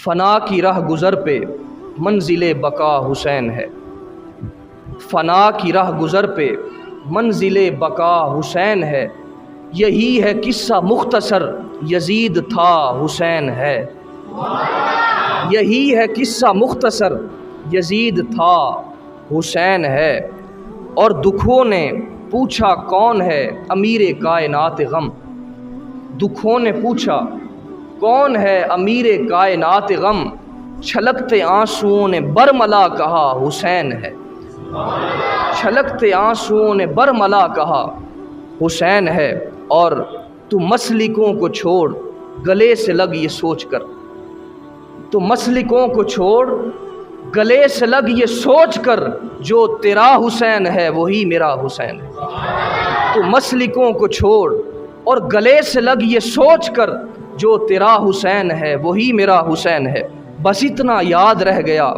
فنا کی راہ گزر پہ منزل بقا حسین ہے، فنا کی راہ گزر پہ منزل بقا حسین ہے، یہی ہے قصہ مختصر یزید تھا حسین ہے، یہی ہے قصہ مختصر یزید تھا حسین ہے۔ اور دکھوں نے پوچھا کون ہے امیر کائنات غم، دکھوں نے پوچھا کون ہے امیر کائنات غم، چھلکتے آنسوؤں نے برملا کہا حسین ہے، چھلکتے آنسوؤں نے برملا کہا حسین ہے۔ اور تو مسلکوں کو چھوڑ گلے سے لگ یہ سوچ کر، تو مسلکوں کو چھوڑ گلے سے لگ یہ سوچ کر، جو تیرا حسین ہے وہی میرا حسین ہے۔ تو مسلکوں کو چھوڑ اور گلے سے لگ یہ سوچ کر، جو تیرا حسین ہے وہی میرا حسین ہے۔ بس اتنا یاد رہ گیا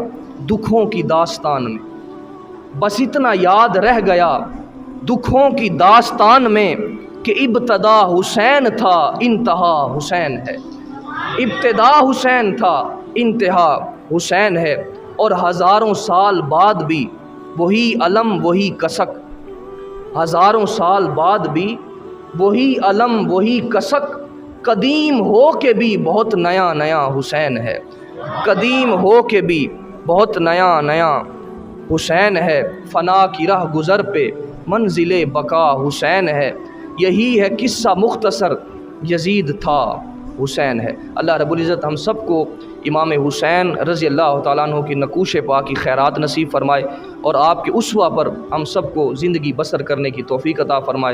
دکھوں کی داستان میں، بس اتنا یاد رہ گیا دکھوں کی داستان میں، کہ ابتدا حسین تھا انتہا حسین ہے، ابتدا حسین تھا انتہا حسین ہے۔ اور ہزاروں سال بعد بھی وہی علم وہی کسک، ہزاروں سال بعد بھی وہی علم وہی کسک، قدیم ہو کے بھی بہت نیا نیا حسین ہے، قدیم ہو کے بھی بہت نیا نیا حسین ہے۔ فنا کی راہ گزر پہ منزل بقا حسین ہے، یہی ہے قصہ مختصر یزید تھا حسین ہے۔ اللہ رب العزت ہم سب کو امام حسین رضی اللہ تعالیٰ عنہ کی نقوش پاک کی خیرات نصیب فرمائے، اور آپ کے اسوہ پر ہم سب کو زندگی بسر کرنے کی توفیق عطا فرمائے۔